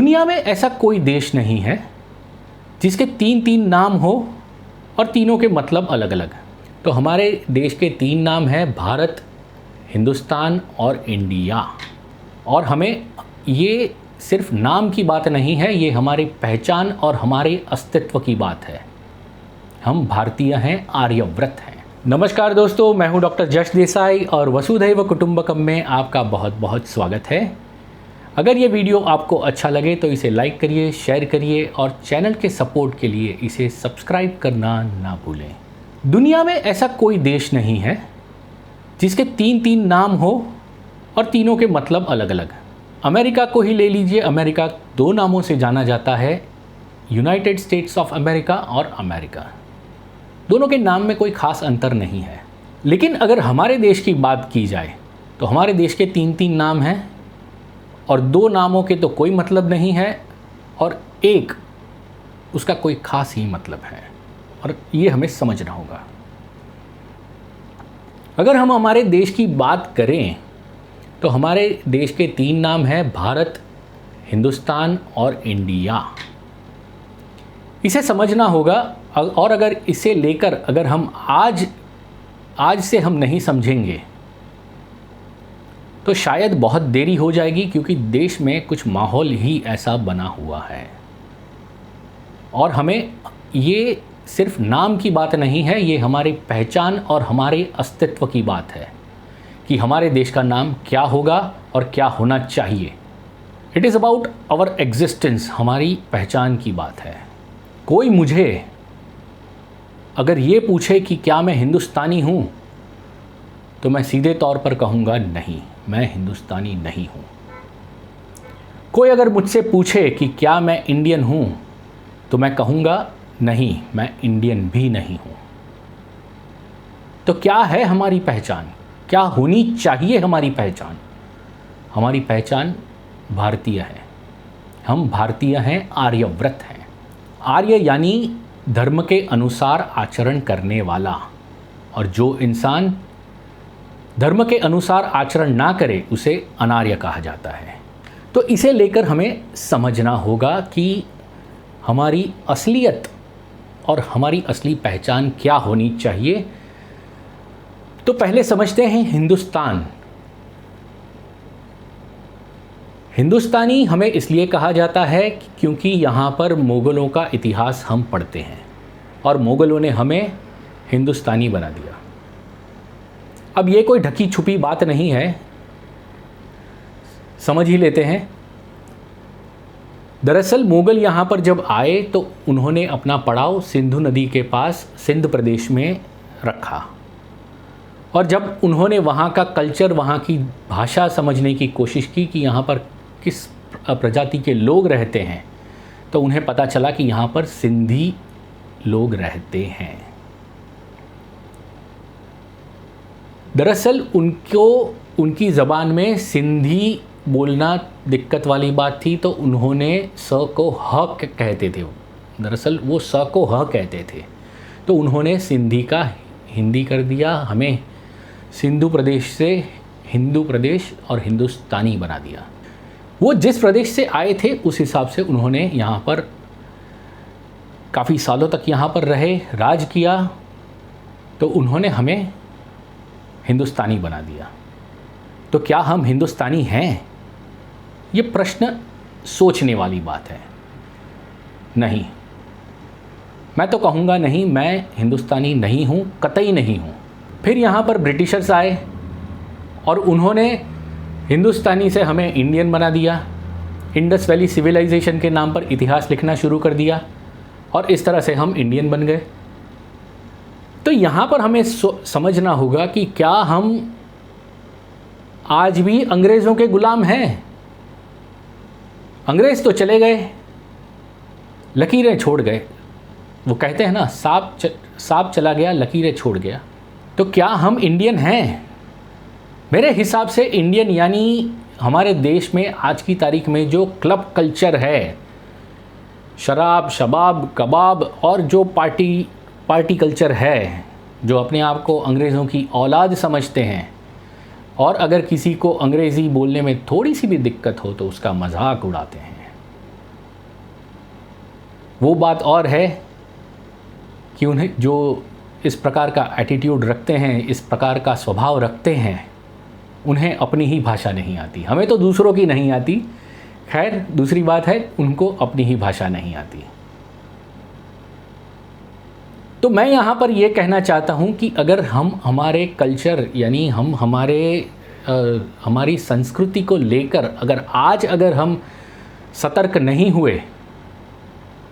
दुनिया में ऐसा कोई देश नहीं है जिसके तीन तीन नाम हो और तीनों के मतलब अलग अलग। तो हमारे देश के तीन नाम हैं भारत, हिंदुस्तान और इंडिया। और हमें ये सिर्फ नाम की बात नहीं है, ये हमारी पहचान और हमारे अस्तित्व की बात है। हम भारतीय हैं, आर्यव्रत हैं। नमस्कार दोस्तों, मैं हूं डॉक्टर जश देसाई और वसुधैव कुटुंबकम में आपका बहुत बहुत स्वागत है। अगर ये वीडियो आपको अच्छा लगे तो इसे लाइक करिए, शेयर करिए और चैनल के सपोर्ट के लिए इसे सब्सक्राइब करना ना भूलें। दुनिया में ऐसा कोई देश नहीं है जिसके तीन तीन नाम हो और तीनों के मतलब अलग अलग। अमेरिका को ही ले लीजिए, अमेरिका दो नामों से जाना जाता है, यूनाइटेड स्टेट्स ऑफ अमेरिका और अमेरिका। दोनों के नाम में कोई खास अंतर नहीं है। लेकिन अगर हमारे देश की बात की जाए तो हमारे देश के तीन तीन नाम हैं और दो नामों के तो कोई मतलब नहीं है और एक उसका कोई खास ही मतलब है, और ये हमें समझना होगा। अगर हम हमारे देश की बात करें तो हमारे देश के तीन नाम हैं भारत, हिंदुस्तान और इंडिया। इसे समझना होगा, और अगर इसे लेकर अगर हम आज से हम नहीं समझेंगे तो शायद बहुत देरी हो जाएगी, क्योंकि देश में कुछ माहौल ही ऐसा बना हुआ है। और हमें ये सिर्फ नाम की बात नहीं है, ये हमारी पहचान और हमारे अस्तित्व की बात है कि हमारे देश का नाम क्या होगा और क्या होना चाहिए। It is about our existence, हमारी पहचान की बात है। कोई मुझे अगर ये पूछे कि क्या मैं हिंदुस्तानी हूँ तो मैं सीधे तौर पर कहूँगा नहीं, मैं हिंदुस्तानी नहीं हूँ। कोई अगर मुझसे पूछे कि क्या मैं इंडियन हूँ तो मैं कहूँगा नहीं, मैं इंडियन भी नहीं हूँ। तो क्या है हमारी पहचान, क्या होनी चाहिए हमारी पहचान? हमारी पहचान भारतीय है। हम भारतीय हैं, आर्यव्रत हैं। आर्य यानी धर्म के अनुसार आचरण करने वाला, और जो इंसान धर्म के अनुसार आचरण ना करे उसे अनार्य कहा जाता है। तो इसे लेकर हमें समझना होगा कि हमारी असलियत और हमारी असली पहचान क्या होनी चाहिए। तो पहले समझते हैं हिंदुस्तान। हिंदुस्तानी हमें इसलिए कहा जाता है क्योंकि यहाँ पर मुग़लों का इतिहास हम पढ़ते हैं और मुग़लों ने हमें हिंदुस्तानी बना दिया। अब ये कोई ढकी छुपी बात नहीं है, समझ ही लेते हैं। दरअसल मुग़ल यहाँ पर जब आए तो उन्होंने अपना पड़ाव सिंधु नदी के पास सिंध प्रदेश में रखा, और जब उन्होंने वहाँ का कल्चर, वहाँ की भाषा समझने की कोशिश की कि यहाँ पर किस प्रजाति के लोग रहते हैं, तो उन्हें पता चला कि यहाँ पर सिंधी लोग रहते हैं। दरअसल उनकी ज़बान में सिंधी बोलना दिक्कत वाली बात थी, तो उन्होंने स को ह कहते थे। दरअसल वो स को ह कहते थे, तो उन्होंने सिंधी का हिंदी कर दिया, हमें सिंधु प्रदेश से हिंदू प्रदेश और हिंदुस्तानी बना दिया। वो जिस प्रदेश से आए थे उस हिसाब से उन्होंने यहाँ पर काफ़ी सालों तक यहाँ पर रहे, राज किया, तो उन्होंने हमें हिंदुस्तानी बना दिया। तो क्या हम हिंदुस्तानी हैं? ये प्रश्न सोचने वाली बात है। नहीं, मैं तो कहूँगा नहीं, मैं हिंदुस्तानी नहीं हूँ, कतई नहीं हूँ। फिर यहाँ पर ब्रिटिशर्स आए और उन्होंने हिंदुस्तानी से हमें इंडियन बना दिया। इंडस वैली सिविलाइजेशन के नाम पर इतिहास लिखना शुरू कर दिया और इस तरह से हम इंडियन बन गए। तो यहाँ पर हमें समझना होगा कि क्या हम आज भी अंग्रेज़ों के गुलाम हैं? अंग्रेज़ तो चले गए, लकीरें छोड़ गए। वो कहते हैं ना, सांप चला गया, लकीरें छोड़ गया। तो क्या हम इंडियन हैं? मेरे हिसाब से इंडियन यानी हमारे देश में आज की तारीख में जो क्लब कल्चर है, शराब, शबाब, कबाब और जो पार्टी कल्चर है, जो अपने आप को अंग्रेज़ों की औलाद समझते हैं, और अगर किसी को अंग्रेज़ी बोलने में थोड़ी सी भी दिक्कत हो तो उसका मजाक उड़ाते हैं। वो बात और है कि उन्हें जो इस प्रकार का एटीट्यूड रखते हैं, इस प्रकार का स्वभाव रखते हैं, उन्हें अपनी ही भाषा नहीं आती। हमें तो दूसरों की नहीं आती, खैर दूसरी बात है, उनको अपनी ही भाषा नहीं आती। तो मैं यहाँ पर ये कहना चाहता हूँ कि अगर हम हमारे कल्चर यानी हम हमारी संस्कृति को लेकर अगर हम सतर्क नहीं हुए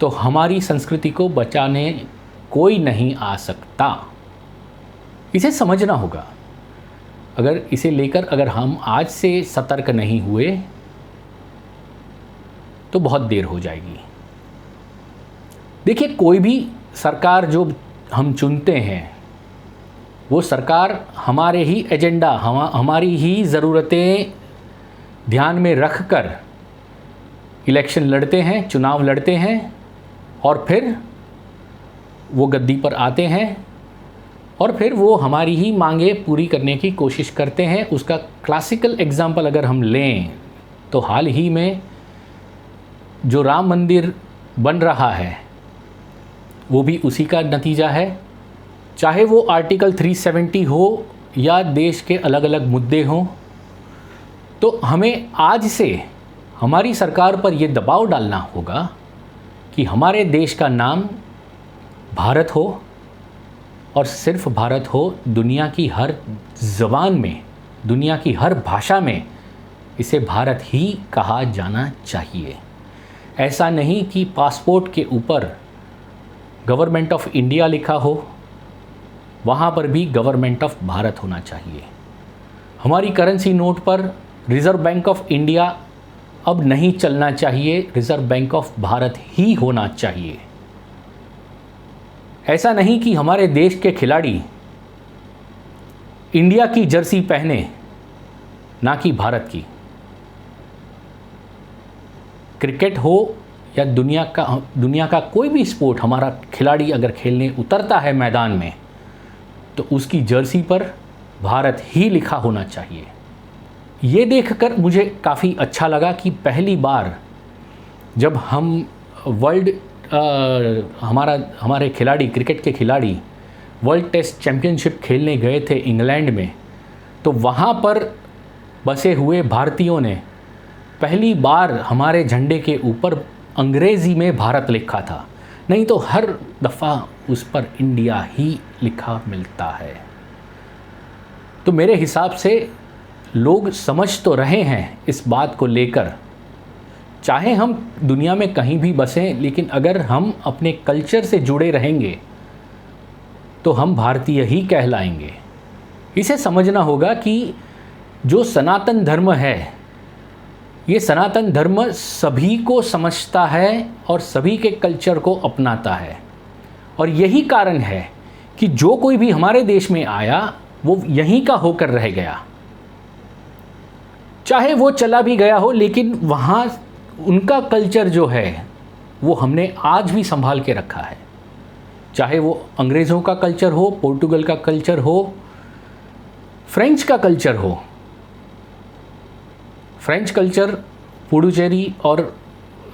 तो हमारी संस्कृति को बचाने कोई नहीं आ सकता। इसे समझना होगा। अगर इसे लेकर अगर हम आज से सतर्क नहीं हुए तो बहुत देर हो जाएगी। देखिए, कोई भी सरकार जो हम चुनते हैं वो सरकार हमारे ही एजेंडा, हमारी ही ज़रूरतें ध्यान में रखकर इलेक्शन लड़ते हैं, चुनाव लड़ते हैं और फिर वो गद्दी पर आते हैं और फिर वो हमारी ही मांगें पूरी करने की कोशिश करते हैं। उसका क्लासिकल एग्जाम्पल अगर हम लें तो हाल ही में जो राम मंदिर बन रहा है वो भी उसी का नतीजा है। चाहे वो आर्टिकल 370 हो या देश के अलग अलग मुद्दे हों, तो हमें आज से हमारी सरकार पर ये दबाव डालना होगा कि हमारे देश का नाम भारत हो और सिर्फ भारत हो, दुनिया की हर ज़बान में, दुनिया की हर भाषा में इसे भारत ही कहा जाना चाहिए। ऐसा नहीं कि पासपोर्ट के ऊपर गवर्नमेंट ऑफ इंडिया लिखा हो, वहाँ पर भी गवर्नमेंट ऑफ भारत होना चाहिए। हमारी करेंसी नोट पर रिज़र्व बैंक ऑफ इंडिया अब नहीं चलना चाहिए, रिज़र्व बैंक ऑफ भारत ही होना चाहिए। ऐसा नहीं कि हमारे देश के खिलाड़ी इंडिया की जर्सी पहने, ना कि भारत की। क्रिकेट हो या दुनिया का कोई भी स्पोर्ट, हमारा खिलाड़ी अगर खेलने उतरता है मैदान में तो उसकी जर्सी पर भारत ही लिखा होना चाहिए। ये देखकर मुझे काफ़ी अच्छा लगा कि पहली बार जब हम हमारे खिलाड़ी, क्रिकेट के खिलाड़ी वर्ल्ड टेस्ट चैम्पियनशिप खेलने गए थे इंग्लैंड में, तो वहाँ पर बसे हुए भारतीयों ने पहली बार हमारे झंडे के ऊपर अंग्रेज़ी में भारत लिखा था। नहीं तो हर दफ़ा उस पर इंडिया ही लिखा मिलता है। तो मेरे हिसाब से लोग समझ तो रहे हैं इस बात को लेकर, चाहे हम दुनिया में कहीं भी बसें, लेकिन अगर हम अपने कल्चर से जुड़े रहेंगे तो हम भारतीय ही कहलाएंगे। इसे समझना होगा कि जो सनातन धर्म है, ये सनातन धर्म सभी को समझता है और सभी के कल्चर को अपनाता है। और यही कारण है कि जो कोई भी हमारे देश में आया वो यहीं का होकर रह गया। चाहे वो चला भी गया हो, लेकिन वहाँ उनका कल्चर जो है वो हमने आज भी संभाल के रखा है। चाहे वो अंग्रेज़ों का कल्चर हो, पोर्टुगल का कल्चर हो, फ्रेंच का कल्चर हो। फ्रेंच कल्चर पुडुचेरी और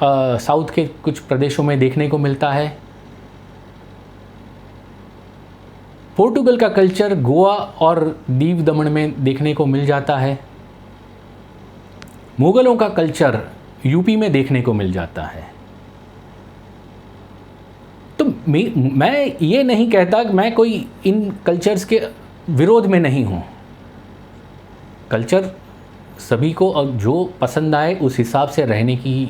साउथ के कुछ प्रदेशों में देखने को मिलता है। पोर्टुगल का कल्चर गोवा और दीव दमन में देखने को मिल जाता है। मुगलों का कल्चर यूपी में देखने को मिल जाता है। तो मैं ये नहीं कहता कि मैं कोई इन कल्चर्स के विरोध में नहीं हूँ। कल्चर सभी को जो पसंद आए उस हिसाब से रहने की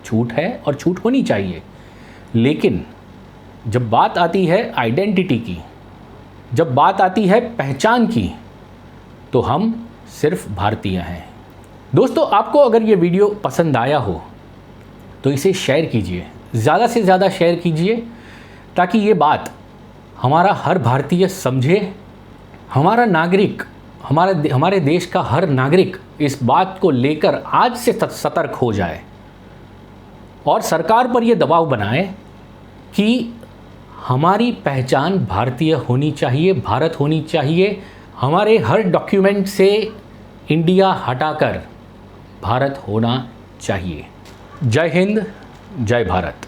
छूट है और छूट होनी चाहिए। लेकिन जब बात आती है आइडेंटिटी की, जब बात आती है पहचान की, तो हम सिर्फ भारतीय हैं। दोस्तों, आपको अगर ये वीडियो पसंद आया हो तो इसे शेयर कीजिए, ज़्यादा से ज़्यादा शेयर कीजिए, ताकि ये बात हमारा हर भारतीय समझे, हमारा नागरिक, हमारे देश का हर नागरिक इस बात को लेकर आज से सतर्क हो जाए और सरकार पर यह दबाव बनाए कि हमारी पहचान भारतीय होनी चाहिए, भारत होनी चाहिए। हमारे हर डॉक्यूमेंट से इंडिया हटाकर भारत होना चाहिए। जय हिंद, जय भारत।